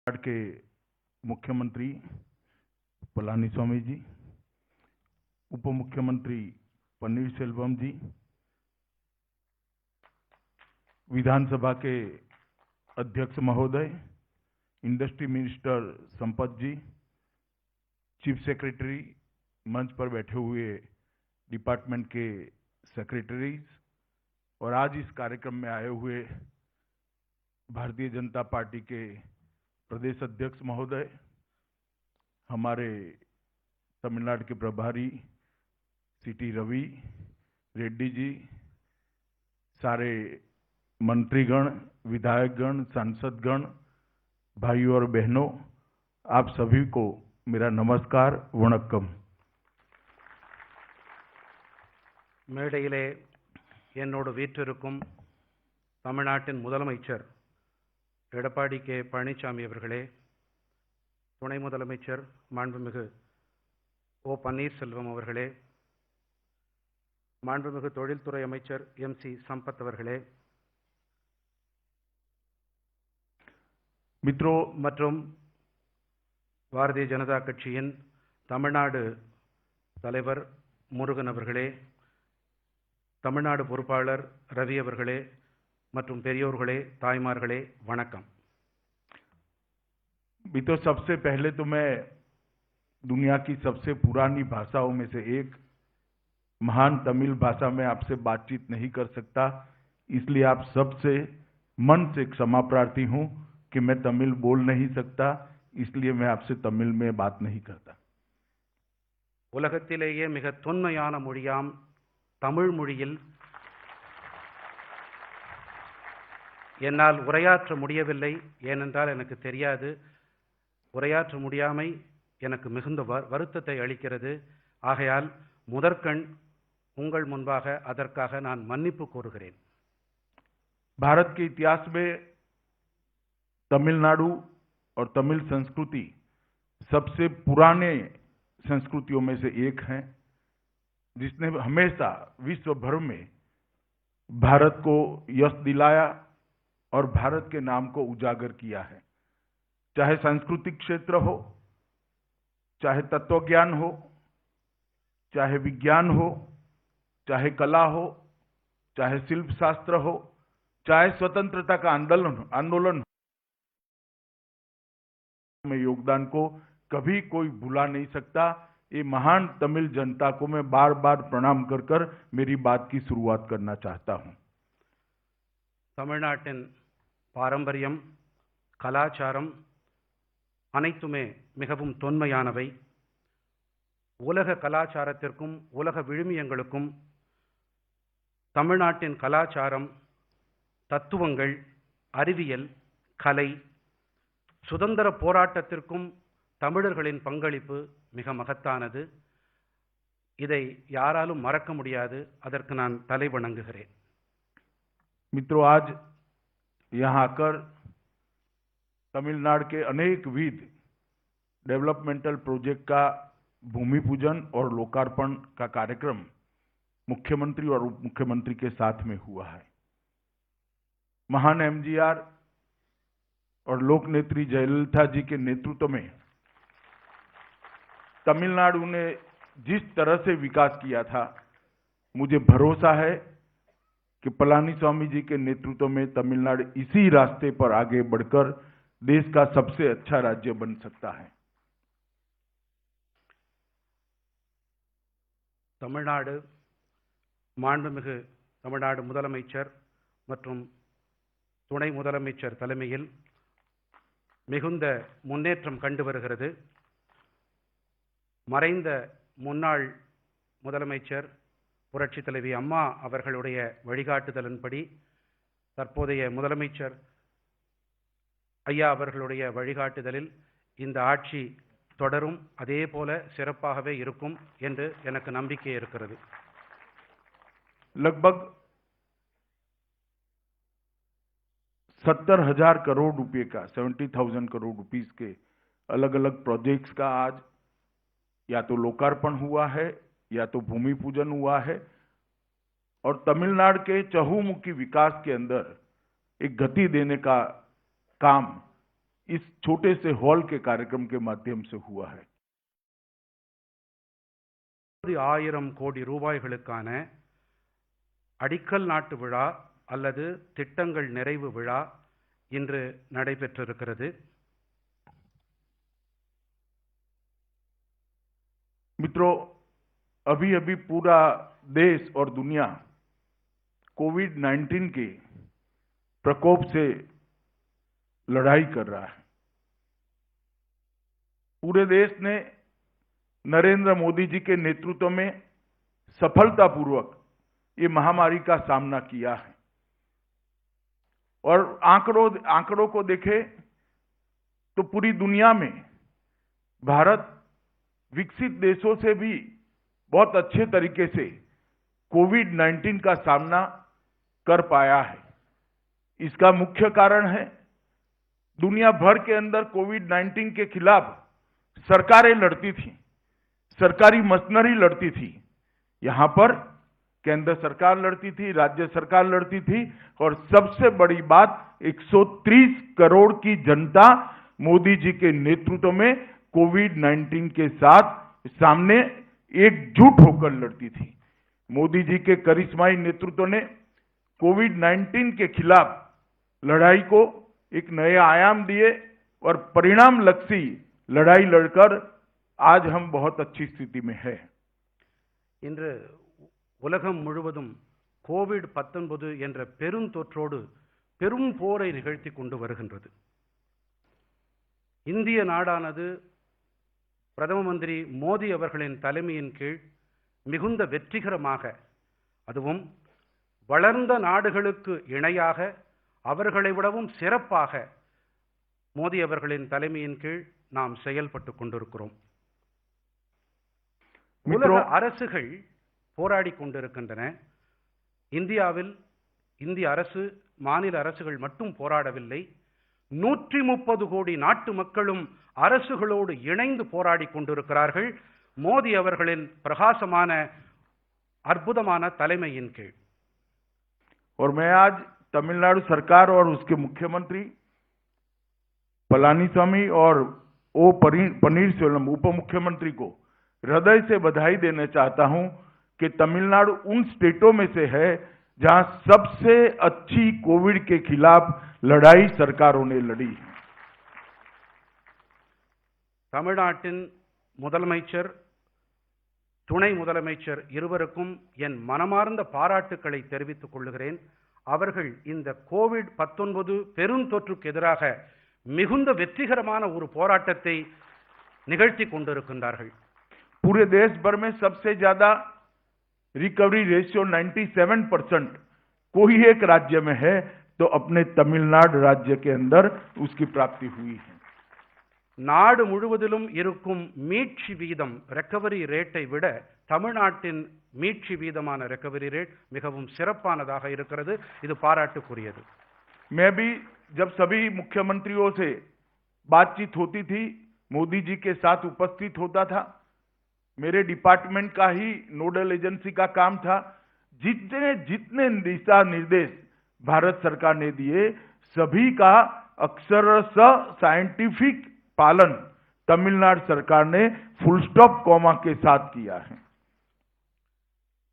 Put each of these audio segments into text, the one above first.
के मुख्यमंत्री पलानीस्वामी जी, उप मुख्यमंत्री पन्नीरसेल्वम जी, विधानसभा के अध्यक्ष महोदय, इंडस्ट्री मिनिस्टर संपत जी, चीफ सेक्रेटरी, मंच पर बैठे हुए डिपार्टमेंट के सेक्रेटरीज और आज इस कार्यक्रम में आए हुए भारतीय जनता पार्टी के प्रदेश अध्यक्ष महोदय, हमारे तमिलनाडु के प्रभारी सीटी रवि रेड्डी जी, सारे मंत्रीगण, विधायकगण, सांसदगण, भाइयों और बहनों, आप सभी को मेरा नमस्कार वणक्कम। மேடையிலே என்னோடு வீற்றிருக்கும் தமிழ்நாட்டின் முதலமைச்சர் எடப்பாடி கே பழனிசாமி அவர்களே, துணை முதலமைச்சர் மாண்புமிகு ஓ பன்னீர்செல்வம் அவர்களே, மாண்புமிகு தொழில்துறை அமைச்சர் எம்.சி. சம்பத் அவர்களே, मित्रों மற்றும் பாரதிய ஜனதா கட்சியின் தமிழ்நாடு தலைவர் முருகன் அவர்களே, தமிழ்நாடு பொறுப்பாளர் ரவி அவர்களே மற்றும் பெரியோர்களே, தாய்மார்களே, வணக்கம்। मित्रों, सबसे पहले तो मैं दुनिया की सबसे पुरानी भाषाओं में से एक महान तमिल भाषा में आपसे बातचीत नहीं कर सकता, इसलिए आप सबसे मन से क्षमा प्रार्थी हूं कि मैं तमिल बोल नहीं सकता, इसलिए मैं आपसे तमिल में बात नहीं करता। உலகத்திலேயே மிக தொன்மையான மொழியாம் தமிழ் மொழியில் என்னால் உரையாற்ற முடியவில்லை, ஏனென்றால் எனக்கு தெரியாது। உரையாற்ற முடியாமை எனக்கு மிகுந்த வருத்தத்தை அளிக்கிறது। ஆகையால் முதற்கண் உங்கள் முன்பாக அதற்காக நான் மன்னிப்பு கோருகிறேன்। भारत के इतिहास में तमिलनाडु और तमिल संस्कृति सबसे पुराने संस्कृतियों में से एक है, जिसने हमेशा विश्व भर में भारत को यश दिलाया और भारत के नाम को उजागर किया है। चाहे सांस्कृतिक क्षेत्र हो, चाहे तत्वज्ञान हो, चाहे विज्ञान हो, चाहे कला हो, चाहे शिल्प शास्त्र हो, चाहे स्वतंत्रता का आंदोलन में योगदान को कभी कोई भुला नहीं सकता। ये महान तमिल जनता को मैं बार बार प्रणाम कर कर मेरी बात की शुरुआत करना चाहता हूं। தமிழ்நாட்டின் பாரம்பரியம், கலாச்சாரம் அனைத்துமே மிகவும் தொன்மையானவை। உலக கலாச்சாரத்திற்கும் உலக விழுமியங்களுக்கும் தமிழ்நாட்டின் கலாச்சாரம், தத்துவங்கள், அறிவியல், கலை, சுதந்திர போராட்டத்திற்கும் தமிழர்களின் பங்களிப்பு மிக மகத்தானது। இதை யாராலும் மறக்க முடியாது, அதற்கு நான் தலை வணங்குகிறேன்। मित्रों, आज यहां आकर तमिलनाडु के अनेक विध डेवलपमेंटल प्रोजेक्ट का भूमि पूजन और लोकार्पण का कार्यक्रम मुख्यमंत्री और उप मुख्यमंत्री के साथ में हुआ है। महान एमजीआर और लोकनेत्री जयललिता जी के नेतृत्व में तमिलनाडु ने जिस तरह से विकास किया था, मुझे भरोसा है कि पलानीस्वामी जी के नेतृत्व में तमिलनाडु इसी रास्ते पर आगे बढ़कर देश का सबसे अच्छा राज्य बन सकता है। தமிழ்நாடு மாண்புமிகு தமிழ்நாடு முதலமைச்சர் மற்றும் துணை முதலமைச்சர் தலைமையில் மிகுந்த முன்னேற்றம் கண்டு வருகிறது। மறைந்த முன்னாள் முதலமைச்சர் புரட்சித் தலைவி அம்மா அவர்களுடைய வழிகாட்டுதலின்படி தற்போதைய முதலமைச்சர் ஐயா அவர்களுடைய வழிகாட்டுதலில் இந்த ஆட்சி தொடரும், அதே போல சிறப்பாகவே இருக்கும் என்று எனக்கு நம்பிக்கை இருக்கிறது। लगभग 70,000 करोड़ रुपए का 70,000 करोड़ रुपीस के अलग अलग प्रोजेक्ट्स का आज या तो लोकार्पण हुआ है या तो भूमि पूजन हुआ है और तमिलनाडु के चहुमुखी विकास के अंदर एक गति देने का काम इस छोटे से हॉल के कार्यक्रम के माध्यम से हुआ है। 1000 கோடி ரூபாய்களுக்கான அடிக்கல் நாட்டு விழா அல்லது திட்டங்கள் நிறைவு விழா இன்று நடைபெற்றிருக்கிறது. मित्रों, अभी अभी पूरा देश और दुनिया कोविड-19 के प्रकोप से लड़ाई कर रहा है। पूरे देश ने नरेंद्र मोदी जी के नेतृत्व में सफलतापूर्वक ये महामारी का सामना किया है और आंकड़ों को देखें तो पूरी दुनिया में भारत विकसित देशों से भी बहुत अच्छे तरीके से कोविड-19 का सामना कर पाया है। इसका मुख्य कारण है दुनिया भर के अंदर कोविड-19 के खिलाफ सरकारें लड़ती थी, सरकारी मशीनरी लड़ती थी। यहां पर केंद्र सरकार लड़ती थी, राज्य सरकार लड़ती थी और सबसे बड़ी बात 130 करोड़ की जनता मोदी जी के नेतृत्व में कोविड-19 के साथ सामने एकजुट होकर लड़ती थी। मोदी जी के करिश्माई नेतृत्व ने कोविड-19 के खिलाफ लड़ाई को एक नए आयाम दिए और परिणाम लक्षी लड़ाई लड़कर आज हम बहुत अच्छी स्थिति में है। இன்று உலகம் முழுவதும் கோவிட்-19 என்ற பெருந்தொற்றோடு பெரும் போரை நிகழ்த்தி கொண்டு வருகின்றது. இந்திய நாடானது பிரதம மந்திரி மோடி அவர்களின் தலைமையின் கீழ் மிகுந்த வெற்றிகரமாக, அதுவும் வளர்ந்த நாடுகளுக்கு இணையாக அவர்களை விடவும் சிறப்பாக மோடி அவர்களின் தலைமையின் கீழ் நாம் செயல்பட்டு கொண்டிருக்கிறோம். உலக அரசுகள் போராடி கொண்டிருக்கின்றன. இந்தியாவில் இந்திய அரசு, மாநில அரசுகள் மட்டும் போராடவில்லை. 130 கோடி நாட்டு மக்களும் அரசுகளோடு இணைந்து போராடி கொண்டிருக்கிறார்கள் மோடி அவர்களின் பிரகாசமான அற்புதமான தலைமையின் கீழ். और मैं आज तमिलनाडु सरकार और उसके मुख्यमंत्री पलानीस्वामी और ओ पनीरसेल्वम उप मुख्यमंत्री को हृदय से बधाई देना चाहता हूं कि तमिलनाडु उन स्टेटों में से है जहां सबसे अच्छी कोविड के खिलाफ लड़ाई सरकारों ने लड़ी है. தமிழ்நாட்டின் முதலமைச்சர், துணை முதலமைச்சர் இருவருக்கும் என் மனமார்ந்த பாராட்டுக்களை தெரிவித்துக் கொள்கிறேன். அவர்கள் இந்த கோவிட்-19 பெருந்தொற்றுக்கு எதிராக மிகுந்த வெற்றிகரமான ஒரு போராட்டத்தை நிகழ்த்தி கொண்டிருக்கின்றார்கள். पूरे देश भर में सबसे ज्यादा रिकवरी रेशियो 97% कोई एक राज्य में है तो अपने तमिलनाडु राज्य के अंदर उसकी प्राप्ति हुई है. நாடு முழுவதிலும் இருக்கும் மீட்சி வீதம், ரெக்கவரி ரேட்டை விட தமிழ்நாட்டின் மீட்சி வீதமான ரெக்கவரி ரேட் மிகவும் சிறப்பானதாக இருக்கிறது. இது பாராட்டுக்குரியது. मैं भी जब सभी मुख्यमंत्रियों से बातचीत होती थी, मोदी जी के साथ उपस्थित होता था. मेरे डिपार्टमेंट का ही नोडल एजेंसी का काम था. जितने दिशा निर्देश भारत सरकार ने दिए सभी का अक्षरशः साइंटिफिक पालन तमिलनाडु सरकार ने फुल स्टॉप कॉमा के साथ किया है.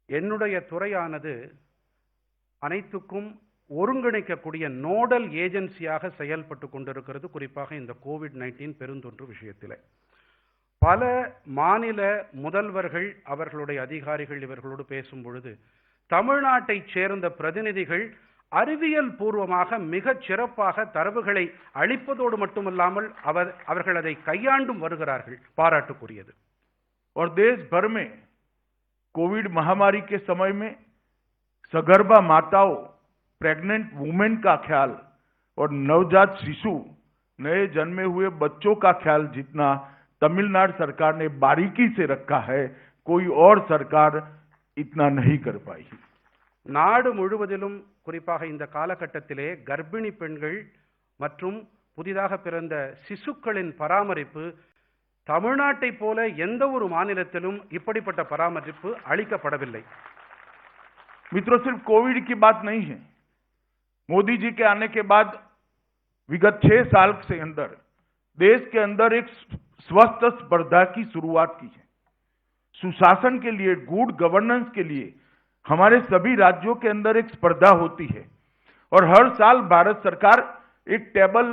என்னுடைய துறையானது அனைத்துக்கும் ஒருங்கிணைக்கக்கூடிய நோடல் ஏஜென்சியாக செயல்பட்டு கொண்டிருக்கிறது. குறிப்பாக இந்த கோவிட்-19 பெருந்தொற்று விஷயத்தில் பல மாநில முதல்வர்கள், அவர்களுடைய அதிகாரிகள் இவர்களோடு பேசும் பொழுது தமிழ்நாட்டைச் சேர்ந்த பிரதிநிதிகள் அறிவியல் பூர்வமாக மிகச் சிறப்பாக தரவுகளை அளிப்பதோடு மட்டுமல்லாமல் அவர்கள் அதை கையாண்டும் வருகிறார்கள். பாராட்டுக்குரியது. और देश भर में कोविड महामारी के समय में सगर्भा माताओं, प्रेग्नेंट वुमेन का ख्याल और नवजात शिशु, नए जन्मे हुए बच्चों का ख्याल जितना तमिलनाडु सरकार ने बारीकी से रखा है, कोई और सरकार इतना नहीं कर पाई. நாடு முழுவதிலும் குறிப்பாக இந்த காலகட்டத்திலே கர்ப்பிணி பெண்கள் மற்றும் புதிதாக பிறந்த சிசுக்களின் பராமரிப்பு தமிழ்நாட்டை போல எந்த ஒரு மாநிலத்திலும் இப்படிப்பட்ட பராமரிப்பு அளிக்கப்படவில்லை. मित्रों, सिर्फ कोविड की बात नहीं है. मोदी जी के आने के बाद विगत 6 साल से अंदर देश के अंदर एक स्वस्थ स्पर्धा की शुरुआत की है। सुशासन के लिए, गुड गवर्नेंस के लिए हमारे सभी राज्यों के अंदर एक स्पर्धा होती है और हर साल भारत सरकार एक टेबल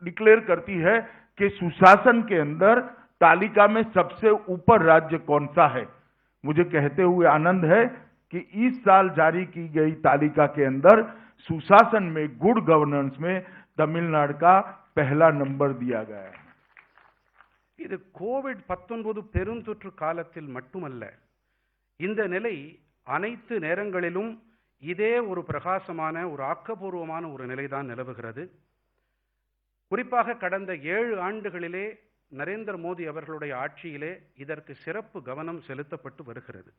डिक्लेयर करती है कि सुशासन के अंदर तालिका में सबसे ऊपर राज्य कौन सा है। मुझे कहते हुए आनंद है कि इस साल जारी की गई तालिका के अंदर सुशासन में, गुड गवर्नेंस में तमिलनाडु का पहला नंबर दिया गया है। இது கோவிட்-19 பெருந்தொற்று காலத்தில் மட்டுமல்ல, இந்த நிலை அனைத்து நேரங்களிலும் இதே ஒரு பிரகாசமான, ஒரு ஆக்கப்பூர்வமான ஒரு நிலைதான் நிலவுகிறது. குறிப்பாக கடந்த 7 ஆண்டுகளிலே நரேந்திர மோடி அவர்களுடைய ஆட்சியிலே இதற்கு சிறப்பு கவனம் செலுத்தப்பட்டு வருகிறது.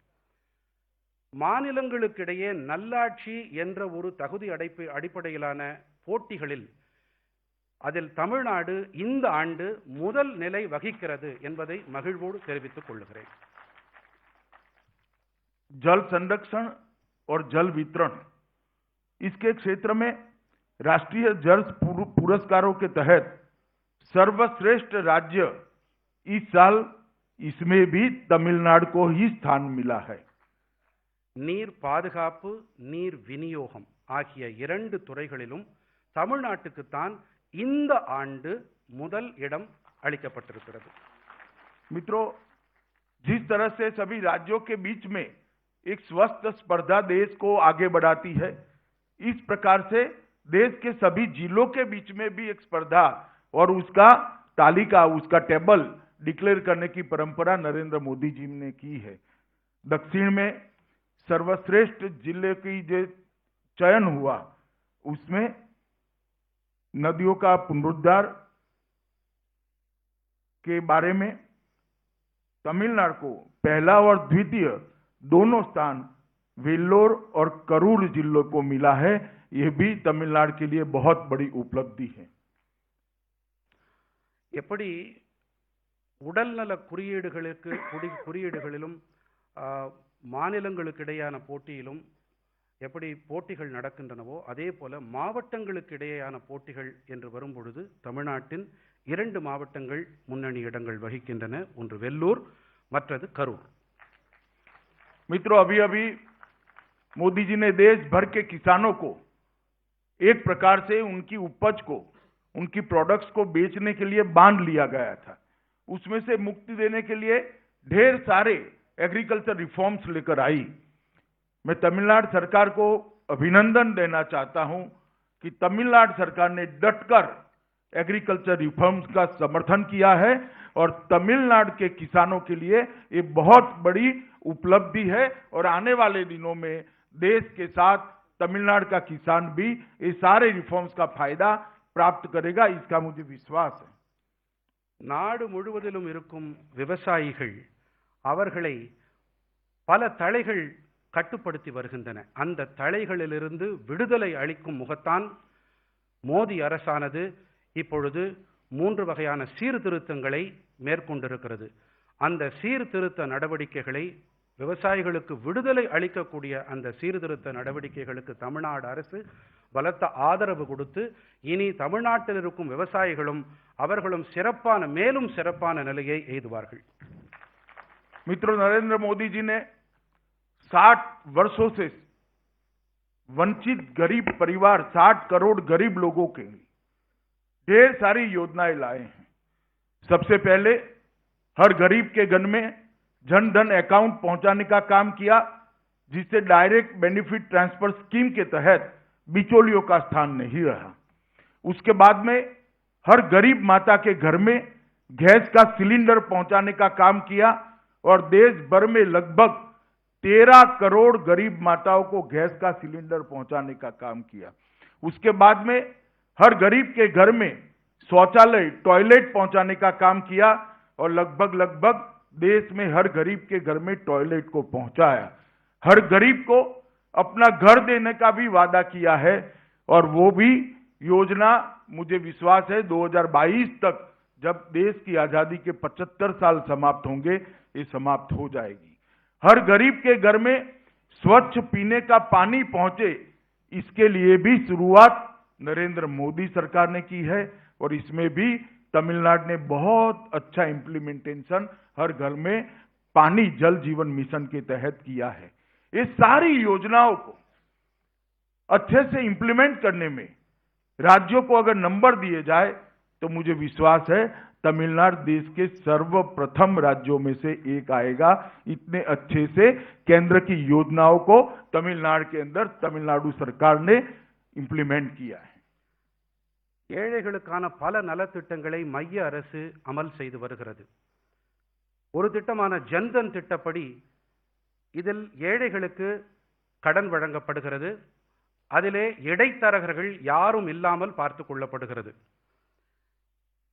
மாநிலங்களுக்கிடையே நல்லாட்சி என்ற ஒரு தகுதி அடிப்படையிலான போட்டிகளில் அதில் தமிழ்நாடு இந்த ஆண்டு முதல் நிலை வகிக்கிறது என்பதை மகிழ்வோடு தெரிவித்துக் கொள்கிறேன். जल संरक्षण और जल वितरण, इसके क्षेत्र में राष्ट्रीय जल पुरस्कारों के तहत सर्वश्रेष्ठ राज्य इस साल इसमें भी तमिलनाडु को ही स्थान मिला है. நீர் பாதுகாப்பு, நீர் விநியோகம் ஆகிய 2 துறைகளிலும் தமிழ்நாட்டுக்குத்தான் இந்த ஆண்டு முதல் இடம் அளிக்கப்பட்டிருக்கிறது. मित्रों, जिस तरह से सभी राज्यों के बीच में एक स्वस्थ स्पर्धा देश को आगे बढ़ाती है, इस प्रकार से देश के सभी जिलों के बीच में भी एक स्पर्धा और उसका तालिका, उसका टेबल डिक्लेयर करने की परंपरा नरेंद्र मोदी जी ने की है. दक्षिण में सर्वश्रेष्ठ जिले की जो चयन हुआ, उसमें नदियों का पुनरुद्धार के बारे में तमिलनाडु को पहला और द्वितीय दोनों स्थान वेल्लोर और करूर जिलों को मिला है. यह भी तमिलनाडु के लिए बहुत बड़ी उपलब्धि है. எப்படி உடல்நல குறியீடுகளிலும் மாநிலங்களுக்கு இடையான போட்டியிலும் எப்படி போட்டிகள் நடக்கின்றனவோ, அதே போல மாவட்டங்களுக்கு இடையேயான போட்டிகள் என்று வரும்பொழுது தமிழ்நாட்டின் 2 மாவட்டங்கள் முன்னணி இடங்கள் வகிக்கின்றன. ஒன்று வெல்லூர், மற்றது கரூர். मित्रों, अभी अभी मोदी जी ने देश भर के किसानों को एक प्रकार से उनकी उपज को, उनकी प्रोडक्ट्स को बेचने के लिए बांध लिया गया था. उसमें से मुक्ति देने के लिए ढेर सारे एग्रीकल्चर रिफॉर्म्स लेकर आई. मैं तमिलनाडु सरकार को अभिनंदन देना चाहता हूं कि तमिलनाडु सरकार ने डटकर एग्रीकल्चर रिफॉर्म्स का समर्थन किया है और तमिलनाडु के किसानों के लिए ये बहुत बड़ी उपलब्धि है और आने वाले दिनों में देश के साथ तमिलनाडु का किसान भी ये सारे रिफॉर्म्स का फायदा प्राप्त करेगा, इसका मुझे विश्वास है. நாடு முழுவதிலும் இருக்கும் விவசாயிகள் அவர்களை பல தளைகள் கட்டுப்படுத்தி வருகின்றன. அந்த தளைகளிலிருந்து விடுதலை அளிக்கும் முகத்தான் மோடி அரசானது இப்பொழுது 3 வகையான சீர்திருத்தங்களை மேற்கொண்டிருக்கிறது. அந்த சீர்திருத்த நடவடிக்கைகளை, விவசாயிகளுக்கு விடுதலை அளிக்கக்கூடிய அந்த சீர்திருத்த நடவடிக்கைகளுக்கு தமிழ்நாடு அரசு பலத்த ஆதரவு கொடுத்து, இனி தமிழ்நாட்டில் இருக்கும் விவசாயிகளும் அவர்களும் மேலும் சிறப்பான நிலையை எய்துவார்கள். मित्रों, नरेंद्र मोदी जी ने 60 वर्षों से वंचित गरीब परिवार, 60 करोड़ गरीब लोगों के लिए ढेर सारी योजनाएं लाए हैं. सबसे पहले हर गरीब के घर में जन धन अकाउंट पहुंचाने का काम किया, जिससे डायरेक्ट बेनिफिट ट्रांसफर स्कीम के तहत बिचौलियों का स्थान नहीं रहा. उसके बाद में हर गरीब माता के घर में गैस का सिलेंडर पहुंचाने का काम किया और देश भर में लगभग 13 करोड़ गरीब माताओं को गैस का सिलेंडर पहुंचाने का काम किया. उसके बाद में हर गरीब के घर में शौचालय, टॉयलेट पहुंचाने का काम किया और लगभग देश में हर गरीब के घर में टॉयलेट को पहुंचाया. हर गरीब को अपना घर देने का भी वादा किया है और वो भी योजना, मुझे विश्वास है 2022 तक, जब देश की आजादी के 75 साल समाप्त होंगे, ये समाप्त हो जाएगी. हर गरीब के घर में स्वच्छ पीने का पानी पहुंचे, इसके लिए भी शुरुआत नरेंद्र मोदी सरकार ने की है और इसमें भी तमिलनाडु ने बहुत अच्छा इम्प्लीमेंटेशन हर घर में पानी जल जीवन मिशन के तहत किया है। ये सारी योजनाओं को अच्छे से इंप्लीमेंट करने में राज्यों को अगर नंबर दिए जाए तो मुझे विश्वास है तमिलनाडु देश के सर्वप्रथम राज्यों में से एक आएगा। इतने अच्छे से केंद्र की योजनाओं को तमिलनाडु के अंदर तमिलनाडु सरकार ने इंप्लीमेंट किया है। ஏழைகளுக்கான பல நலத்திட்டங்களை மைய அரசு அமல் செய்து வருகிறது. ஒரு திட்டமான ஜன்தன் திட்டப்படி இதில் ஏழைகளுக்கு கடன் வழங்கப்படுகிறது. அதிலே இடைத்தரகர்கள் யாரும் இல்லாமல் பார்த்துக் கொள்ளப்படுகிறது.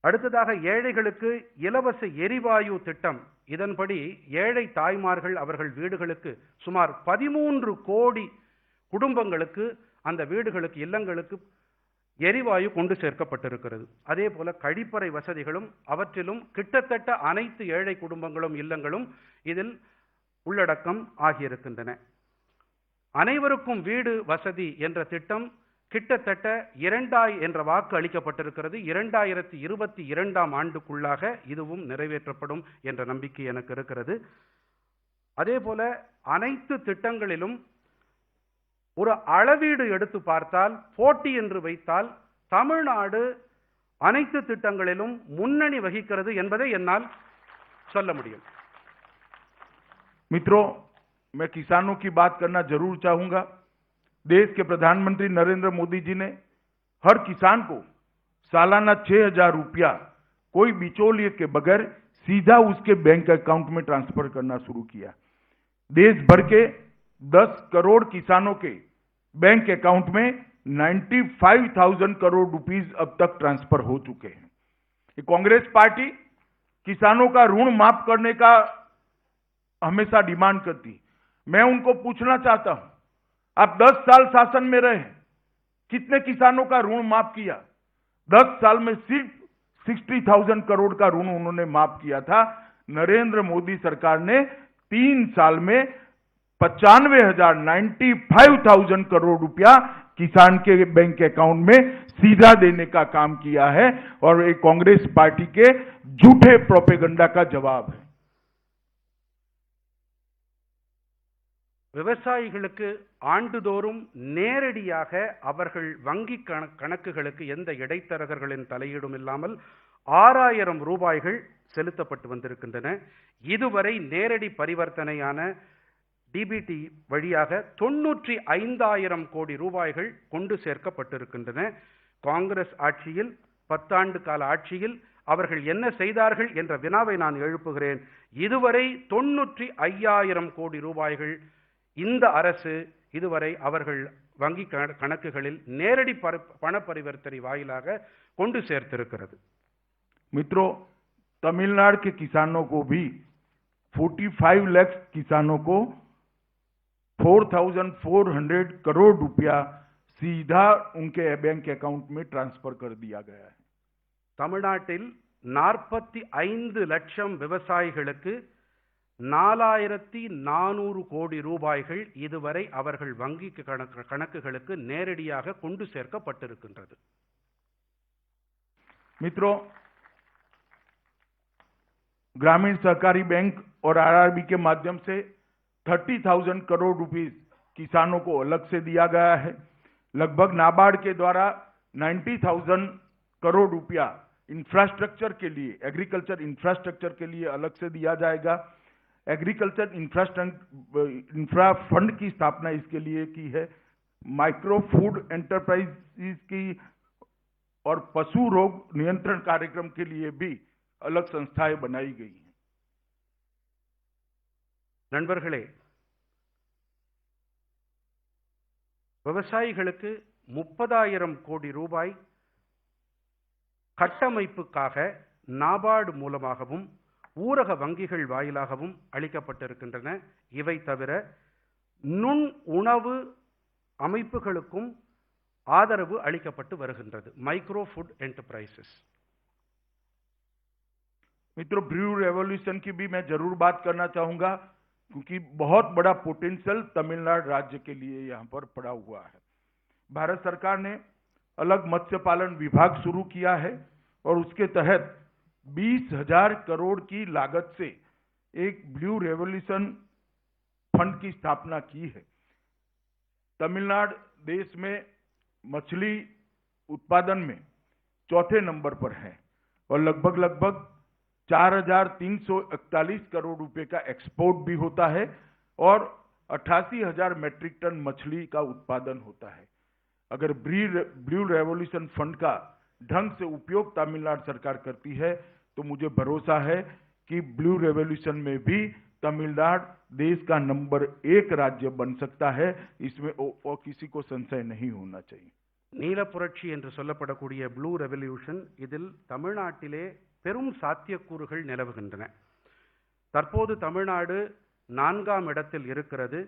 அடுத்ததாக ஏழைகளுக்கு இலவச எரிவாயு திட்டம். இதன்படி ஏழை தாய்மார்கள் அவர்கள் வீடுகளுக்கு சுமார் 13 கோடி குடும்பங்களுக்கு அந்த வீடுகளுக்கு இல்லங்களுக்கு எரிவாயு கொண்டு சேர்க்கப்பட்டிருக்கிறது. அதே போல கழிப்பறை வசதிகளும் அவற்றிலும் கிட்டத்தட்ட அனைத்து ஏழை குடும்பங்களும் இல்லங்களும் இதில் உள்ளடக்கம் ஆகியிருக்கின்றன. அனைவருக்கும் வீடு வசதி என்ற திட்டம் கிட்டத்தட்ட 2000 என்ற வாக்கு அளிக்கப்பட்டிருக்கிறது. 2022ஆம் ஆண்டுக்குள்ளாக இதுவும் நிறைவேற்றப்படும் என்ற நம்பிக்கை எனக்கு இருக்கிறது. அதே போல அனைத்து திட்டங்களிலும் ஒரு அளவீடு எடுத்து பார்த்தால், போட்டி என்று வைத்தால் தமிழ்நாடு அனைத்து திட்டங்களிலும் முன்னணி வகிக்கிறது என்பதை என்னால் சொல்ல முடியும். मित्रों, मैं किसानों की बात करना जरूर चाहूंगा। देश के प्रधानमंत्री नरेंद्र मोदी जी ने हर किसान को सालाना 6,000 रुपया कोई बिचौलिए के बगैर सीधा उसके बैंक अकाउंट में ट्रांसफर करना शुरू किया। देश भर के 10 करोड़ किसानों के बैंक अकाउंट में 95,000 करोड़ रुपीस अब तक ट्रांसफर हो चुके हैं। ये कांग्रेस पार्टी किसानों का ऋण माफ करने का हमेशा डिमांड करती। मैं उनको पूछना चाहता हूं, आप 10 साल शासन में रहे, कितने किसानों का ऋण माफ किया? 10 साल में सिर्फ 60,000 करोड़ का ऋण उन्होंने माफ किया था। नरेंद्र मोदी सरकार ने 3 साल में 95,000 करोड़ रुपया किसान के बैंक अकाउंट में सीधा देने का काम किया है और ये कांग्रेस पार्टी के झूठे प्रोपेगेंडा का जवाब है। விவசாயிகளுக்கு ஆண்டுதோறும் நேரடியாக அவர்கள் வங்கி கணக்குகளுக்கு எந்த இடைத்தரகர்களின் தலையீடும் இல்லாமல் 6,000 ரூபாய்கள் செலுத்தப்பட்டு வந்திருக்கின்றன. இதுவரை நேரடி பரிவர்த்தனையான டிபிடி வழியாக 95,000 கோடி ரூபாய்கள் கொண்டு சேர்க்கப்பட்டிருக்கின்றன. காங்கிரஸ் ஆட்சியில் 10 ஆண்டு கால ஆட்சியில் அவர்கள் என்ன செய்தார்கள் என்ற வினாவை நான் எழுப்புகிறேன். இதுவரை 95,000 கோடி ரூபாய்கள் இந்த அரசு இதுவரை அவர்கள் வங்கி கணக்குகளில் நேரடி பண பரிவர்த்தனை வாயிலாக கொண்டு சேர்த்திருக்கிறது. मित्रों, तमिलनाडु के किसानों को भी 45 लाख किसानों को 4,400 करोड़ रुपया सीधा उनके बैंक अकाउंट में ट्रांसफर कर दिया गया है. தமிழ்நாட்டில் 45 லட்சம் விவசாயிகளுக்கு 4,400 கோடி ரூபாய்கள் இதுவரை அவர்கள் வங்கி கணக்குகளுக்கு நேரடியாக கொண்டு சேர்க்கப்பட்டிருக்கின்றது. मित्रों, ग्रामीण सहकारी बैंक और आरआरबी के माध्यम से 30,000 करोड़ रुपीस किसानों को अलग से दिया गया है. लगभग नाबार्ड के द्वारा 90,000 करोड़ रुपया इंफ्रास्ट्रक्चर के लिए, एग्रीकल्चर इंफ्रास्ट्रक्चर के लिए अलग से दिया जाएगा. एग्रीकल्चर इंफ्रा फंड की स्थापना इसके लिए की है. माइक्रो फूड एंटरप्राइजेस की और पशु रोग नियंत्रण कार्यक्रम के लिए भी अलग संस्थाएं बनाई गई हैं. நண்பர்களே, விவசாயிகளுக்கு 30,000 கோடி ரூபாய் கட்டமைப்புக்காக நாபார்டு மூலமாகவும் ஊரக வங்கிகள் வாயிலாகவும் அளிக்கப்பட்டிருக்கின்றன. இவை தவிர நுண் உணவு அமைப்புகளுக்கும் ஆதரவு அளிக்கப்பட்டு வருகின்றது. Micro food enterprises. मित्रों, ब्रू रेवोल्यूशन की भी मैं जरूर बात करना चाहूंगा क्योंकि बहुत बड़ा पोटेंशियल तमिलनाडु राज्य के लिए यहां पर पड़ा हुआ है. भारत सरकार ने अलग मत्स्य पालन विभाग शुरू किया है और उसके तहत 20,000 करोड़ की लागत से एक ब्लू रेवोल्यूशन फंड की स्थापना की है। तमिलनाडु देश में मछली उत्पादन में चौथे नंबर पर है और लगभग 4,341 करोड़ रुपए का एक्सपोर्ट भी होता है और 88,000 मैट्रिक टन मछली का उत्पादन होता है। अगर ब्लू रेवोल्यूशन फंड का ढंग से उपयोग तमिलनाडु सरकार करती है तो मुझे भरोसा है कि ब्लू रेवोल्यूशन में भी तमिलनाडु देश का नंबर 1 राज्य बन सकता है। इसमें और किसी को संशय नहीं होना चाहिए। நீல புரட்சி என்று சொல்லப்படக்கூடிய ப்ளூ ரெவல்யூஷன் இதில் தமிழ்நாட்டிலே பெரும் சாத்தியக்கூறுகள் நிலவுகின்றன. தற்போது தமிழ்நாடு 4ஆம் இடத்தில் இருக்கிறது.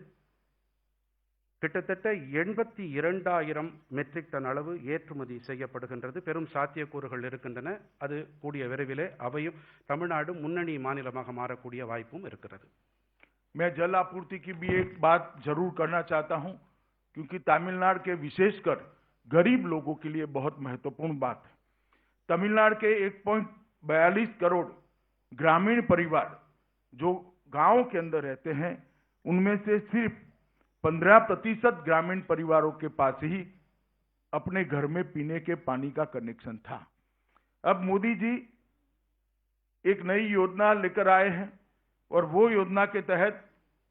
கிட்டத்தட்ட 82,000 மெட்ரிக் டன் அளவு ஏற்றுமதி செய்யப்படுகின்றது. பெரும் சாத்தியக்கூறுகள் இருக்கின்றன. அது கூடிய விரைவிலே அவையும் தமிழ்நாடு முன்னணி மாநிலமாக மாறக்கூடிய வாய்ப்பும் இருக்கிறது. मैं जल आपूर्ति की भी एक बात जरूर करना चाहता हूं, क्योंकि तमिलनाडु के विशेषकर गरीब लोगों के लिए बहुत महत्वपूर्ण बात है। तमिलनाडु के 1.42 करोड़ ग्रामीण परिवार जो गांवों के अंदर रहते हैं, उनमें से सिर्फ 15% ग्रामीण परिवारों के पास ही अपने घर में पीने के पानी का कनेक्शन था। अब मोदी जी एक नई योजना लेकर आए हैं और वो योजना के तहत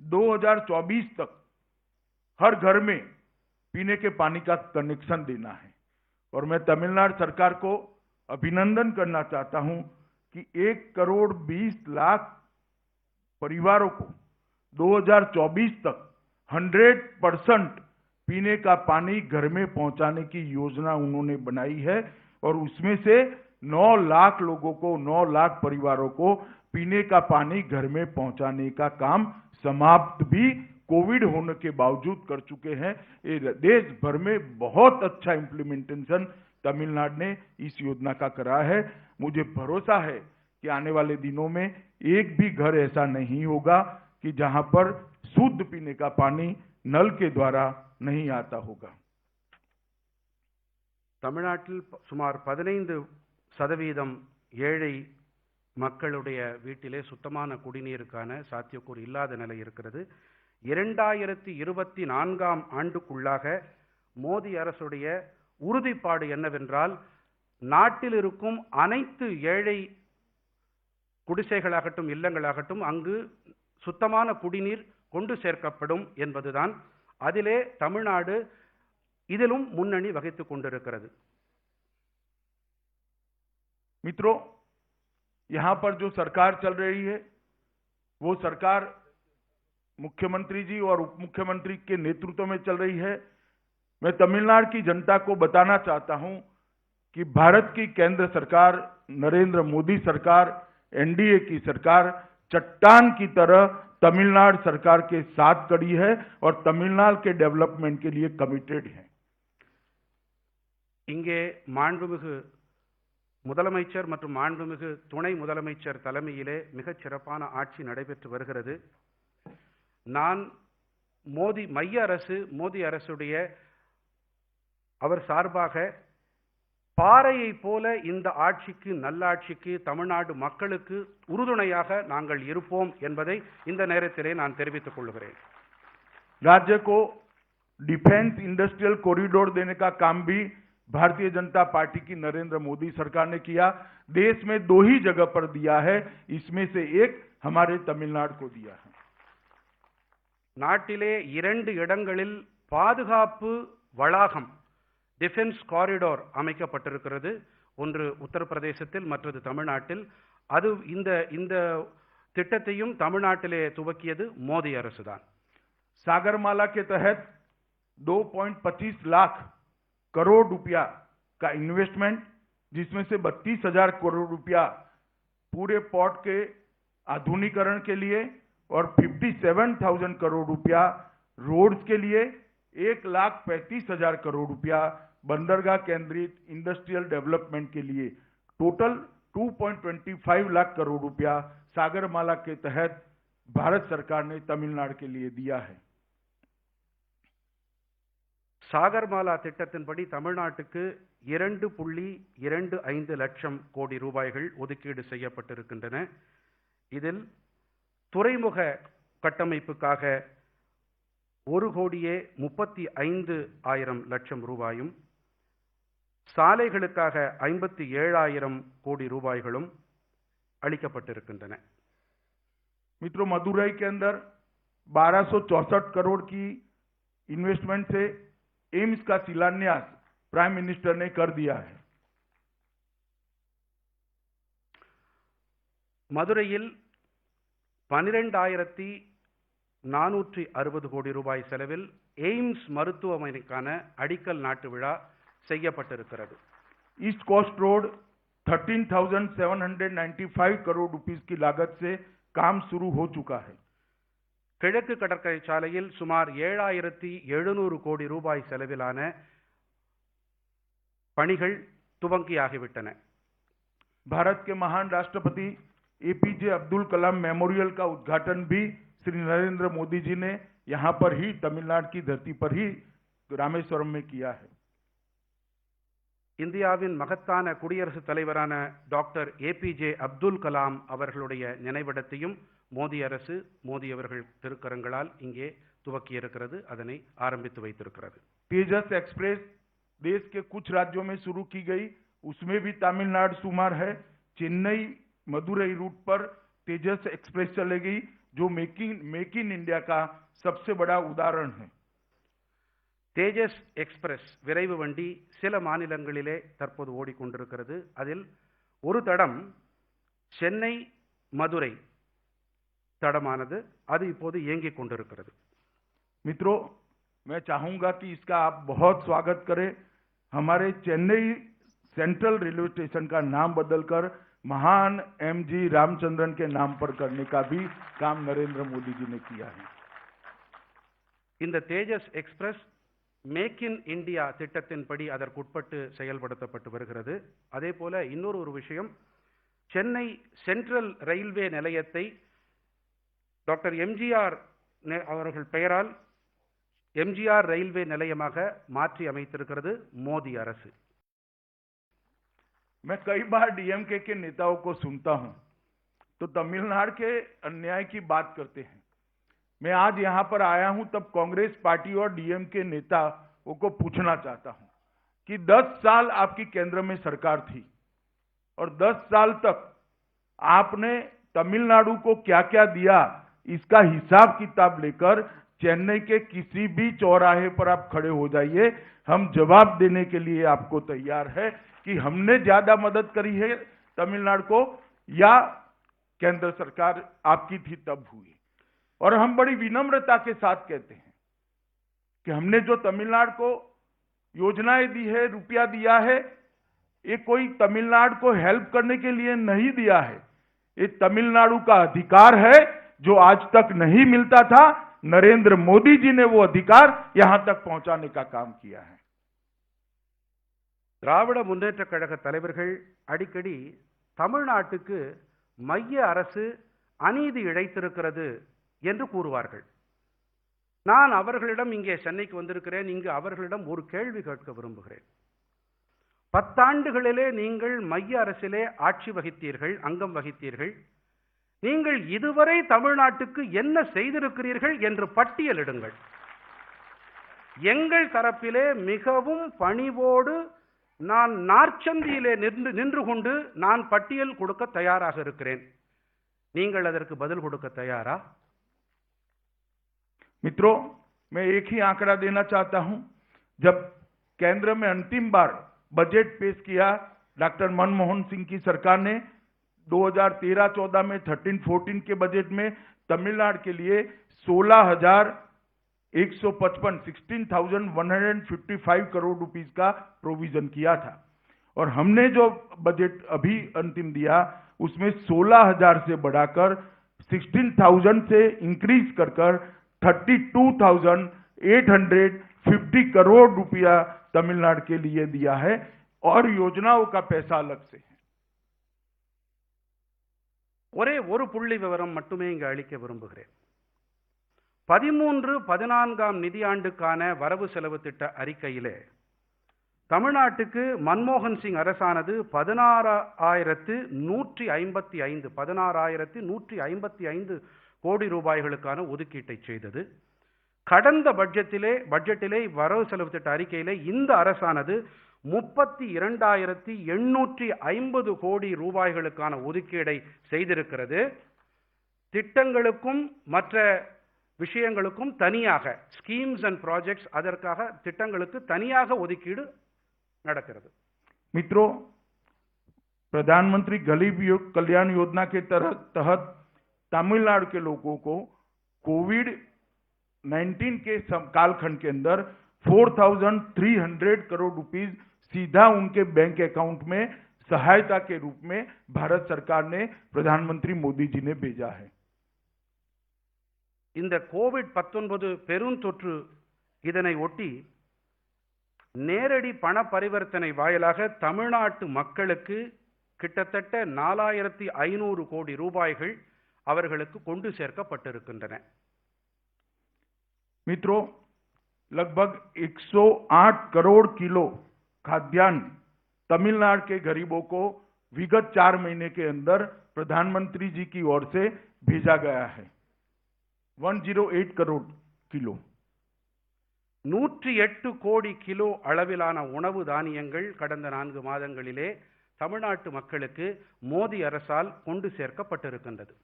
2024 तक हर घर में पीने के पानी का कनेक्शन देना है। और मैं तमिलनाडु सरकार को अभिनंदन करना चाहता हूं कि 1,20,00,000 परिवारों को 2024 तक 100% पीने का पानी घर में पहुंचाने की योजना उन्होंने बनाई है और उसमें से 9 लाख लोगों को, 9 लाख परिवारों को पीने का पानी घर में पहुंचाने का काम समाप्त भी कोविड होने के बावजूद कर चुके हैं। ये देश भर में बहुत अच्छा इम्प्लीमेंटेशन तमिलनाडु ने इस योजना का करा है। मुझे भरोसा है कि आने वाले दिनों में एक भी घर ऐसा नहीं होगा कि जहां पर शुद्ध पीने का पानी नल के द्वारा नहीं आता होगा। தமிழ்நாட்டில் சுமார் 15% ஏழை மக்களுடைய வீட்டிலே சுத்தமான குடிநீருக்கான சாத்தியக்கூறு இல்லாத நிலை இருக்கிறது. 2024ஆம் ஆண்டுக்குள்ளாக மோடி அரசுடைய உறுதிப்பாடு என்னவென்றால், நாட்டில் இருக்கும் அனைத்து ஏழை குடிசைகளாகட்டும் இல்லங்களாகட்டும் அங்கு சுத்தமான குடிநீர் கொண்டு சேர்க்கப்படும் என்பதுதான். அதிலே தமிழ்நாடு இதிலும் முன்னணி வகித்துக் கொண்டிருக்கிறது. मित्रों, यहां पर जो सरकार चल रही है वो सरकार मुख्यमंत्री जी और उप मुख्यमंत्री के नेतृत्व में चल रही है। मैं तमिलनाडु की जनता को बताना चाहता हूं कि भारत की केंद्र सरकार, नरेंद्र मोदी सरकार, एनडीए की सरकार चट्टान की तरह तमिलनाडु सरकार के साथ खड़ी है और तमिलनाडु के डेवलपमेंट के लिए कमिटेड है। இங்கே மாண்புமிகு முதலமைச்சர் மற்றும் மாண்புமிகு துணை முதலமைச்சர் தலைமையிலே மிகச் சிறப்பான ஆட்சி நடைபெற்று வருகிறது. நான் மோடி அரசுடைய அவர் சார்பாக பாறையை போல இந்த ஆட்சிக்கு, நல்லாட்சிக்கு, தமிழ்நாடு மக்களுக்கு உறுதுணையாக நாங்கள் இருப்போம் என்பதை இந்த நேரத்திலே நான் தெரிவித்துக் கொள்கிறேன். राज्य को डिफेंस इंडस्ट्रियल कॉरिडोर देने का काम भी भारतीय जनता पार्टी की नरेंद्र मोदी सरकार ने किया। देश में 2 ही जगह पर दिया है, इसमें से एक हमारे तमिलनाडु को दिया है। நாட்டிலே 2 இடங்களில் பாதுகாப்பு வளாகம், டிஃபென்ஸ் காரிடோர் அமைக்கப்பட்டிருக்கிறது. ஒன்று உத்தரப்பிரதேசத்தில், மற்றது தமிழ்நாட்டில். அது இந்த திட்டத்தையும் தமிழ்நாட்டிலே துவக்கியது மோடி அரசுதான். सागरमाला के तहत 2.25 लाख करोड़ रुपया का इन्वेस्टमेंट, जिसमें से 32,000 करोड़ रुपया पूरे पोर्ट के आधुनिकीकरण के लिए और 57,000 करोड़ रुपया रोड्स के लिए, 1,35,000 करोड़ रुपया बंदरगाह केंद्रित इंडस्ट्रियल डेवलपमेंट के लिए, टोटल 2.25 लाख करोड़ रुपया सागरमाला के तहत भारत सरकार ने तमिलनाडु के लिए दिया है। சாகர்மாலா திட்டத்தின்படி தமிழ்நாட்டுக்கு 2.25 லட்சம் கோடி ரூபாய்கள் ஒதுக்கீடு செய்யப்பட்டிருக்கின்றன. இதில் துறைமுக கட்டமைப்புக்காக 1,35,00,000 லட்சம் ரூபாயும், சாலைகளுக்காக 57,000 கோடி ரூபாய்களும் அளிக்கப்பட்டிருக்கின்றன. मित्रों, मदुरई के अंदर 1264 करोड़ की इन्वेस्टमेंट से एम्स का शिलान्यास प्राइम मिनिस्टर ने कर दिया है. மதுரையில் 12,460 கோடி ரூபாய் செலவில் எய்ம்ஸ் மருத்துவமனைக்கான அடிக்கல் நாட்டு விழா செய்யப்பட்டிருக்கிறது. East coast road 13,795 crore rupees की लागत से काम शुरू हो चुका है. கிழக்கு கடற்கரை சாலையில் சுமார் 7,700 கோடி ரூபாய் செலவிலான பணிகள் துவங்கியாகிவிட்டன. भारत के महान राष्ट्रपति एपीजे अब्दुल कलाम मेमोरियल का उद्घाटन भी श्री नरेंद्र मोदी जी ने यहां पर ही तमिलनाडु की धरती पर ही रामेश्वरम में किया है. இந்தியாவின் மகத்தான குடியரசுத் தலைவரான டாக்டர் ஏபிஜே அப்துல் கலாம் அவர்களுடைய நினைவிடத்தையும் மோடி அரசு, மோடி அவர்கள் திருக்கரங்களால் இங்கே துவக்கியிருக்கிறது, அதனை ஆரம்பித்து வைத்திருக்கிறது. तेजस एक्सप्रेस देश के कुछ राज्यों में शुरू की गई, उसमें भी तमिलनाडु शुमार है. चेन्नई मदुरई रूट पर तेजस एक्सप्रेस चलेगी, जो मेक इन इंडिया का सबसे बड़ा उदाहरण है. தேஜஸ் எக்ஸ்பிரஸ் விரைவு வண்டி சில மாநிலங்களிலே தற்போது ஓடிக்கொண்டிருக்கிறது. அதில் ஒரு தடம் சென்னை மதுரை தடமானது, அது இப்போது இயங்கிக் கொண்டிருக்கிறது. मित्रों, मैं चाहूंगा कि इसका आप बहुत स्वागत करें. हमारे चेन्नई सेंट्रल रेलवे स्टेशन का नाम बदलकर महान एमजी रामचंद्रन के नाम पर करने का भी काम नरेंद्र मोदी जी ने किया है. இந்த தேஜஸ் எக்ஸ்பிரஸ் மேக் இன் இந்தியா திட்டத்தின்படி அதற்குட்பட்டு செயல்படுத்தப்பட்டு வருகிறது. அதே போல இன்னொரு விஷயம், சென்னை சென்ட்ரல் ரயில்வே நிலையத்தை டாக்டர் எம்ஜிஆர் அவர்கள் பெயரால் எம்ஜிஆர் ரயில்வே நிலையமாக மாற்றி அமைத்திருக்கிறது மோடி அரசு. मैं कई बार डीएमके के नेताओं को सुनता हूं तो तमिलनाडु के अन्याय की बात करते हैं. मैं आज यहां पर आया हूं तब कांग्रेस पार्टी और डीएमके नेताओं को पूछना चाहता हूं कि 10 साल आपकी केंद्र में सरकार थी और 10 साल तक आपने तमिलनाडु को क्या क्या दिया, इसका हिसाब किताब लेकर चेन्नई के किसी भी चौराहे पर आप खड़े हो जाइए, हम जवाब देने के लिए आपको तैयार है कि हमने ज्यादा मदद करी है तमिलनाडु को या केंद्र सरकार आपकी थी तब हुई. और हम बड़ी विनम्रता के साथ कहते हैं कि हमने जो तमिलनाडु को योजनाएं दी है, रुपया दिया है, ये कोई तमिलनाडु को हेल्प करने के लिए नहीं दिया है. ये तमिलनाडु का अधिकार है जो आज तक नहीं मिलता था. नरेंद्र मोदी जी ने वो अधिकार यहां तक पहुंचाने का काम किया है. திராவிட முன்னேற்ற கழக தலைவர்கள் அடிக்கடி தமிழ்நாட்டுக்கு மைய அரசு அநீதி இழைத்திருக்கிறது என்று கூறுவார்கள். நான் அவர்களிடம் இங்கே சென்னைக்கு வந்திருக்கிறேன், இங்கு அவர்களிடம் ஒரு கேள்வி கேட்க விரும்புகிறேன். 10 ஆண்டுகளிலே நீங்கள் மைய அரசிலே ஆட்சி வகித்தீர்கள், அங்கம் வகித்தீர்கள். நீங்கள் இதுவரை தமிழ்நாட்டுக்கு என்ன செய்திருக்கிறீர்கள் என்று பட்டியலிடுங்கள். எங்கள் தரப்பிலே மிகவும் பணிவோடு நான் நாற்சந்தியிலே நின்று கொண்டு நான் பட்டியல் கொடுக்க தயாராக இருக்கிறேன். நீங்கள் அதற்கு பதில் கொடுக்க தயாரா? मित्रों, मैं एक ही आंकड़ा देना चाहता हूं. जब केंद्र में अंतिम बार बजट पेश किया डॉक्टर मनमोहन सिंह की सरकार ने 2013-14 में 13-14 के बजट में तमिलनाडु के लिए 16,155 करोड़ रुपीस का प्रोविजन किया था. और हमने जो बजट अभी अंतिम दिया उसमें 16,000 से बढ़ाकर 16,000 से इंक्रीज कर 32,850 करोड़ रुपया तमिलनाडु के लिए दिया है और योजनाओं का पैसा अलग से है. ஒரே ஒரு புள்ளி விவரம் மட்டுமே இங்கு அளிக்க விரும்புகிறேன். 13-14 நிதியாண்டுக்கான வரவு செலவு திட்ட அறிக்கையிலே தமிழ்நாட்டுக்கு மன்மோகன் சிங் அரசானது 16,155 கோடி ரூபாய்களுக்கான ஒதுக்கீட்டை செய்தது. கடந்த பட்ஜெட்டிலே வரவு செலவு திட்ட அறிக்கையிலே இந்த அரசானது 32,850 கோடி ரூபாய்களுக்கான ஒதுக்கீடை செய்திருக்கிறது. திட்டங்களுக்கும் மற்ற விஷயங்களுக்கும் தனியாக ஸ்கீம்ஸ் அண்ட் ப்ராஜெக்ட்ஸ், அதற்காக திட்டங்களுக்கு தனியாக ஒதுக்கீடு நடக்கிறது. मित्रों, प्रधानमंत्री गरीब कल्याण योजना के तहत तमिलनाडु के लोगों को कोविड-19 के कालखंड के अंदर 4,300 करोड़ रुपीस सीधा उनके बैंक अकाउंट में सहायता के रूप में भारत सरकार ने प्रधानमंत्री मोदी जी ने भेजा है. இந்த கோவிட்-19 பெருந்தொற்று இதனை ஒட்டி நேரடி பண பரிவர்த்தனை வாயிலாக தமிழ்நாட்டு மக்களுக்கு கிட்டத்தட்ட 4,500 கோடி ரூபாய்கள் அவர்களுக்கு கொண்டு சேர்க்கப்பட்டிருக்கின்றன. मित्रों, लगभग 108 करोड़ किलो खाद्यान्न तमिलनाडु के गरीबों को विगत 4 महीने के अंदर प्रधानमंत्री जी की ओर से भेजा गया है. 108 करोड़ किलो. 108 கோடி கிலோ அளவிலான உணவு தானியங்கள் கடந்த 4 மாதங்களிலே தமிழ்நாட்டு மக்களுக்கு மோடி அரசால் கொண்டு சேர்க்கப்பட்டிருக்கின்றது.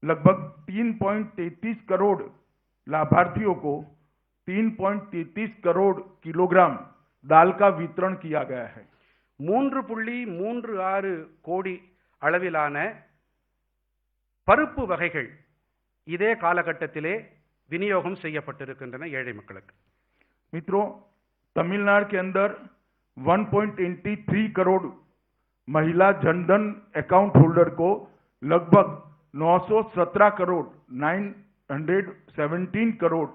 लगभग 3.33 करोड़ लाभार्थियों को 3.33 करोड़ किलोग्राम दाल का वितरण किया गया है. 3.36 கோடி அளவிலான பருப்பு வகைகள் இதே காலகட்டத்திலே விநியோகம் செய்யப்பட்டிருக்கின்றன ஏழை மக்களுக்கு. मित्रों, तमिलनाडु के अंदर 1.83 करोड़ महिला जनधन अकाउंट होल्डर को लगभग 917 करोड़ 917 करोड़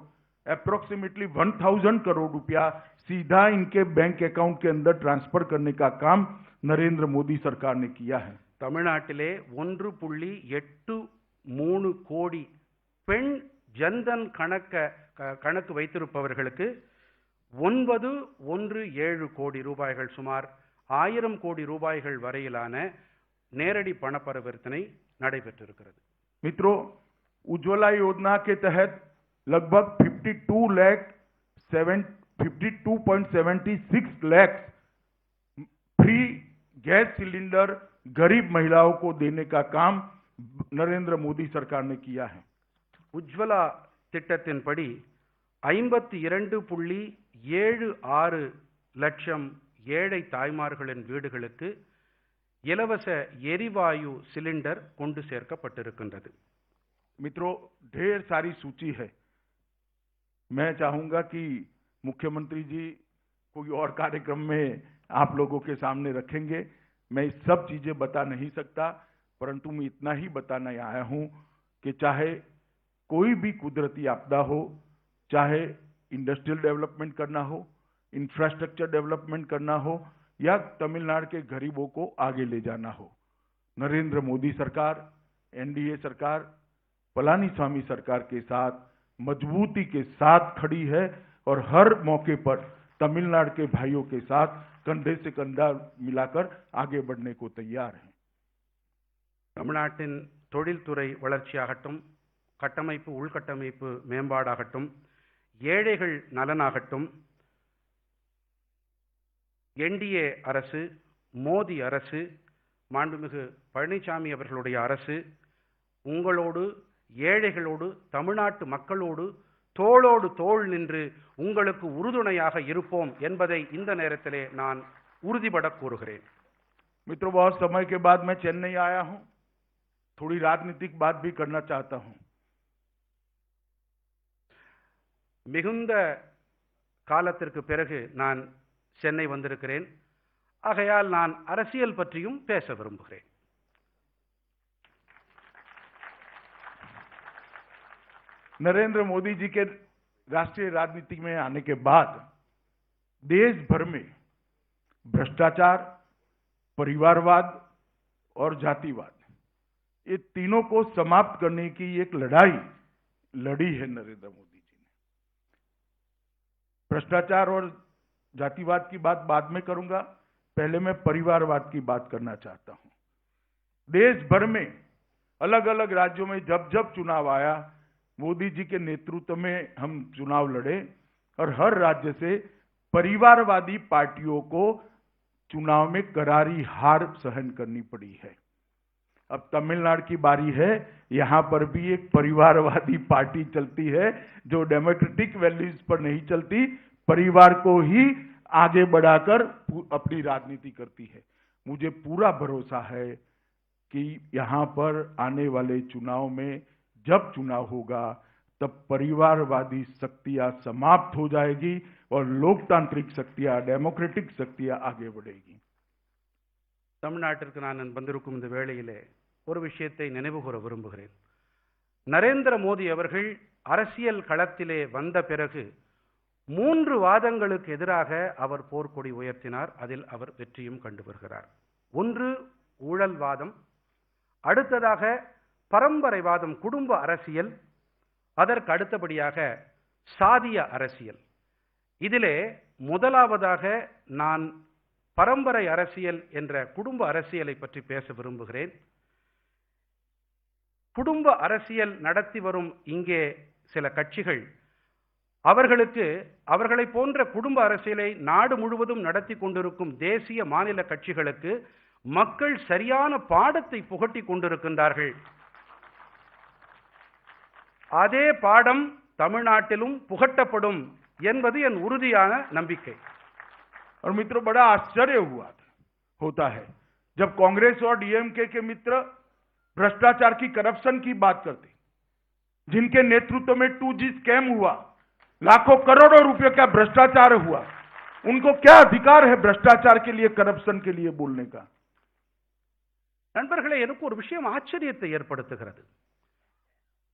अप्रोक्सीमेटली 1,000 करोड़ रुपया सीधा इनके बैंक अकाउंट के अंदर ट्रांसफर करने का काम नरेंद्र मोदी सरकार ने किया है. தமிழ்நாட்டிலே 1.83 கோடி பெண் ஜன்தன் கணக்கு வைத்திருப்பவர்களுக்கு 917 கோடி ரூபாய்கள், சுமார் 1000 கோடி ரூபாய்கள் வரையிலான நேரடி பண பரிவர்த்தனை நடைபெற்றிருக்கிறது. मित्रों, उज्ज्वला योजना के तहत लगभग 52.76 लाख फ्री गैस सिलेंडर गरीब महिलाओं को देने का काम नरेंद्र मोदी सरकार ने किया है. உஜ்வலா திட்டத்தின்படி 52.76 லட்சம் ஏழை தாய்மார்களின் வீடுகளுக்கு இலவச எரிவாயு சிலிண்டர் கொண்டு சேர்க்கப்பட்டிருக்கின்றது. मित्रों, ढेर सारी सूची है. मैं चाहूंगा कि मुख्यमंत्री जी कोई और कार्यक्रम में आप लोगों के सामने रखेंगे. मैं सब चीजें बता नहीं सकता, परंतु मैं इतना ही बताना आया हूं कि चाहे कोई भी कुदरती आपदा हो, चाहे इंडस्ट्रियल डेवलपमेंट करना हो, इंफ्रास्ट्रक्चर डेवलपमेंट करना हो, या तमिलनाडु के गरीबों को आगे ले जाना हो, नरेंद्र मोदी सरकार, एनडीए सरकार, पलानीस्वामी सरकार के साथ मजबूती के साथ खड़ी है और हर मौके पर तमिलनाडु के भाइयों के साथ कंधे से कंधा मिलाकर आगे बढ़ने को तैयार है. தமிழ்நாட்டின் தொழில்துறை வளர்ச்சியாகட்டும், கட்டமைப்பு உள்கட்டமைப்பு மேம்பாடாகட்டும், ஏழைகள் நலனாகட்டும், என்டிஏ அரசு, மோடி அரசு, மாண்புமிகு பழனிசாமி அவர்களுடைய அரசு உங்களோடு, ஏழைகளோடு, தமிழ்நாட்டு மக்களோடு தோளோடு தோள் நின்று உங்களுக்கு உறுதுணையாக இருப்போம் என்பதை இந்த நேரத்திலே நான் உறுதிபட கூறுகிறேன். मित्रों, बहुत समय के बाद मैं चेन्नई आया हूं. थोड़ी राजनीतिक बात भी करना चाहता हूं. மிகுந்த காலத்திற்கு பிறகு நான் சென்னை வந்திருக்கிறேன். ஆகையால் நான் அரசியல் பற்றியும் பேச விரும்புகிறேன். नरेंद्र मोदी जी के राष्ट्रीय राजनीति में आने के बाद देश भर में भ्रष्टाचार, परिवारवाद और जातिवाद, ये तीनों को समाप्त करने की एक लड़ाई लड़ी है नरेंद्र मोदी जी ने। भ्रष्टाचार और जातिवाद की बात बाद में करूंगा, पहले मैं परिवारवाद की बात करना चाहता हूं। देश भर में अलग अलग राज्यों में जब जब चुनाव आया, मोदी जी के नेतृत्व में हम चुनाव लड़े और हर राज्य से परिवारवादी पार्टियों को चुनाव में करारी हार सहन करनी पड़ी है। अब तमिलनाडु की बारी है, यहां पर भी एक परिवारवादी पार्टी चलती है जो डेमोक्रेटिक वैल्यूज पर नहीं चलती, परिवार को ही आगे बढ़ाकर अपनी राजनीति करती है। मुझे पूरा भरोसा है कि यहां पर आने वाले चुनाव में जब चुनाव होगा तब परिवारवादी शक्तियां समाप्त हो जाएगी और लोकतांत्रिक शक्तियां, डेमोक्रेटिक शक्तियां आगे बढ़ेगी। தமிழ்நாட்டிற்கு நான் வந்திருக்கும் இந்த வேளையிலே ஒரு விஷயத்தை நினைவுகூர விரும்புகிறேன். நரேந்திர மோடி அவர்கள் அரசியல் களத்திலே வந்த பிறகு 3 வாதங்களுக்கு எதிராக அவர் போர்க்கொடி உயர்த்தினார். அதில் அவர் வெற்றியும் கண்டு வருகிறார். ஒன்று ஊழல்வாதம், அடுத்ததாக பரம்பரைவாதம், குடும்ப அரசியல், அதற்கு அடுத்தபடியாக சாதிய அரசியல். இதிலே முதலாவதாக நான் பரம்பரை அரசியல் என்ற குடும்ப அரசியலை பற்றி பேச விரும்புகிறேன். குடும்ப அரசியல் நடத்தி வரும் இங்கே சில கட்சிகள் அவர்களை போன்ற குடும்ப அரசியலை நாடு முழுவதும் நடத்தி கொண்டிருக்கும் தேசிய மாநில கட்சிகளுக்கு மக்கள் சரியான பாடத்தை புகட்டி கொண்டிருக்கின்றார்கள். அதே பாடம் தமிழ்நாட்டிலும் புகட்டப்படும் என்பது என் உறுதியான நம்பிக்கை. और मित्रों, बड़ा आश्चर्य होता है जब कांग्रेस और डीएमके के मित्र भ्रष्टाचार की, करप्शन की बात करते, जिनके नेतृत्व में 2G स्कैम हुआ, लाखों करोड़ों रुपए का भ्रष्टाचार हुआ, उनको क्या अधिकार है भ्रष्टाचार के लिए, करप्शन के लिए बोलने का? நண்பர்களே, எனக்கு ஒரு விஷயம் ஆச்சரியத்தை ஏற்படுத்துகிறது.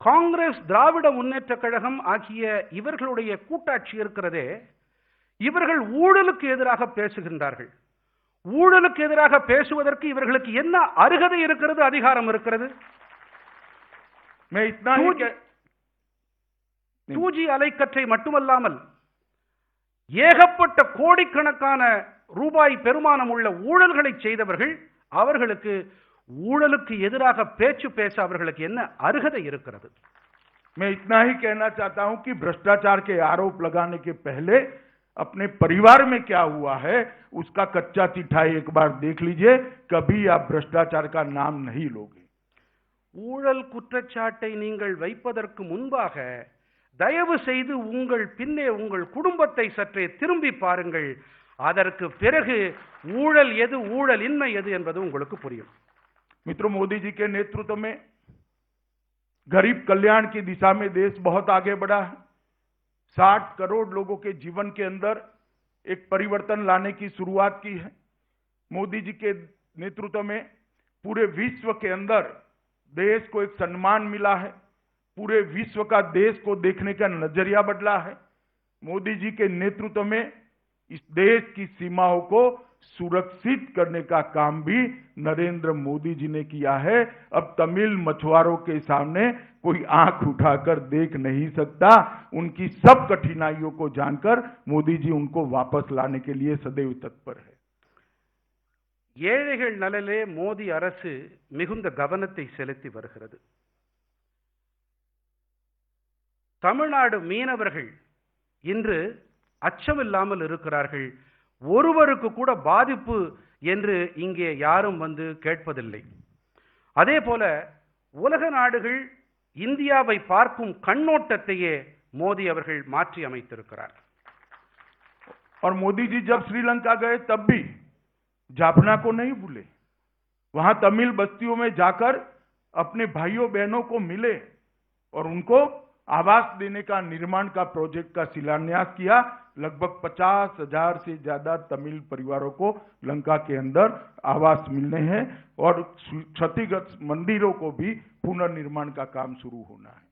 காங்கிரஸ், திராவிட முன்னேற்ற கழகம் ஆகிய இவர்களுடைய கூட்டாட்சி இருக்கிறதே, இவர்கள் ஊழலுக்கு எதிராக பேசுகின்றார்கள். ஊழலுக்கு எதிராக பேசுவதற்கு இவர்களுக்கு என்ன அருகதை இருக்கிறது, அதிகாரம் இருக்கிறது? 2G அலைக்கற்றை மட்டுமல்லாமல் ஏகப்பட்ட கோடிக்கணக்கான ரூபாய் பெருமானம் உள்ள ஊழல்களை செய்தவர்கள், அவர்களுக்கு ஊழலுக்கு எதிராக பேச்சு பேச அவர்களுக்கு என்ன அருகதை இருக்கிறது? मैं इतना ही कहना चाहता हूं कि भ्रष्टाचार के आरोप लगाने के पहले अपने परिवार में क्या हुआ है उसका कच्चा चिट्ठाई एक बार देख लीजिए, कभी आप भ्रष्टाचार का नाम नहीं लोगे. ஊழல் குற்றச்சாட்டை நீங்கள் வைப்பதற்கு முன்பாக தயவு செய்து உங்கள் பின்னே உங்கள் குடும்பத்தை சற்றே திரும்பி பாருங்கள். அதற்கு பிறகு ஊழல் எது, ஊழல் இன்மை எது என்பது உங்களுக்கு புரியும். मित्रों, मोदी जी के नेतृत्व में गरीब कल्याण की दिशा में देश बहुत आगे बढ़ा है. 60 करोड़ लोगों के जीवन के अंदर एक परिवर्तन लाने की शुरुआत की है. मोदी जी के नेतृत्व में पूरे विश्व के अंदर देश को एक सम्मान मिला है. पूरे विश्व का देश को देखने का नजरिया बदला है. मोदी जी के नेतृत्व में इस देश की सीमाओं को सुरक्षित करने का काम भी नरेंद्र मोदी जी ने किया है. अब तमिल मछुआरों के सामने कोई आंख उठाकर देख नहीं सकता. उनकी सब कठिनाइयों को जानकर मोदी जी उनको वापस लाने के लिए सदैव तत्पर है. ஏழைகள் நலனிலே மோடி அரசு மிகுந்த கவனத்தை செலுத்தி வருகிறது. தமிழ்நாடு மீனவர்கள் இன்று அச்சமில்லாமல் இருக்கிறார்கள். ஒருவருக்கு கூட பாதிப்பு என்று இங்கே யாரும் வந்து கேட்பதில்லை. அதே போல உலக நாடுகள் இந்தியாவை பார்க்கும் கண்ணோட்டத்தையே மோடி அவர்கள் மாற்றி அமைத்திருக்கிறார். और मोदी जी जब श्रीलंका गए तब भी जाफना को नहीं भूले. वहां तमिल बस्तियों में जाकर अपने भाइयों बहनों को मिले और उनको आवास देने का, निर्माण का प्रोजेक्ट का शिलान्यास किया. लगभग 50,000 से ज्यादा तमिल परिवारों को लंका के अंदर आवास मिलने हैं और क्षतिग्रस्त मंदिरों को भी पुनर्निर्माण का काम शुरू होना है.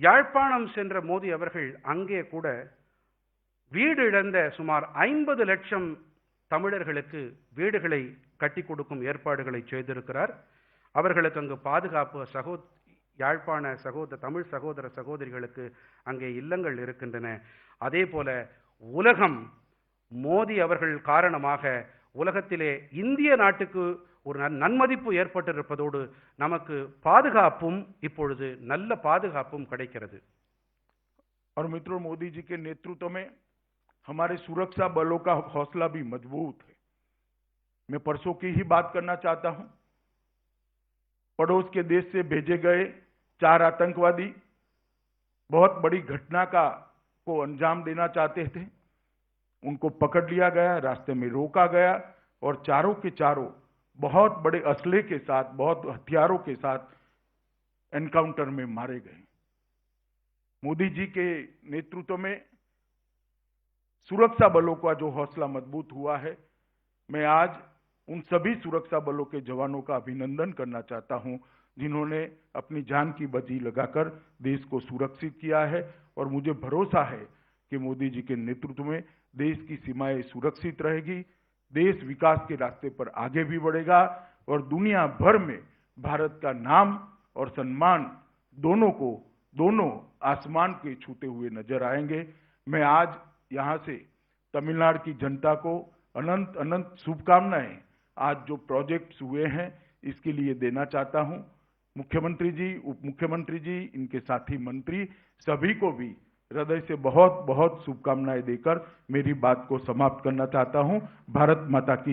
யாழ்ப்பாணம் சென்ற மோடி அவர்கள் அங்கே கூட வீடு இழந்த சுமார் 50 லட்சம் தமிழர்களுக்கு வீடுகளை கட்டி கொடுக்கும் ஏற்பாடுகளை செய்திருக்கிறார். அவர்களுக்கு அங்கு பாதுகாப்பு யாழ்ப்பாண தமிழ் சகோதர சகோதரிகளுக்கு அங்கே இல்லங்கள் இருக்கின்றன. அதே போல உலகம் மோடி அவர்கள் காரணமாக உலகத்திலே இந்திய நாட்டுக்கு ஒரு நன்மதிப்பு ஏற்பட்டிருப்பதோடு நமக்கு பாதுகாப்பும் இப்பொழுது நல்ல பாதுகாப்பும் கிடைக்கிறது. और मित्रों, मोदी जी के नेतृत्व में हमारे सुरक्षा बलों का हौसला भी मजबूत है। मैं परसों की ही बात करना चाहता हूं। पड़ोस के देश से भेजे गए 4 आतंकवादी बहुत बड़ी घटना को अंजाम देना चाहते थे। उनको पकड़ लिया गया, रास्ते में रोका गया और चारों के चारों बहुत बड़े असले के साथ, बहुत हथियारों के साथ एनकाउंटर में मारे गए। मोदी जी के नेतृत्व में सुरक्षा बलों का जो हौसला मजबूत हुआ है, मैं आज उन सभी सुरक्षा बलों के जवानों का अभिनंदन करना चाहता हूं जिन्होंने अपनी जान की बाजी लगाकर देश को सुरक्षित किया है। और मुझे भरोसा है कि मोदी जी के नेतृत्व में देश की सीमाएं सुरक्षित रहेगी, देश विकास के रास्ते पर आगे भी बढ़ेगा और दुनिया भर में भारत का नाम और सम्मान दोनों आसमान के छूते हुए नजर आएंगे। मैं आज यहां से तमिलनाडु की जनता को अनंत अनंत शुभकामनाएं आज जो प्रोजेक्ट्स हुए हैं इसके लिए देना चाहता हूं। मुख्यमंत्री जी, उप मुख्यमंत्री जी, इनके साथी मंत्री सभी को भी हृदय से बहुत बहुत शुभकामनाएं देकर मेरी बात को समाप्त करना चाहता हूं। भारत माता की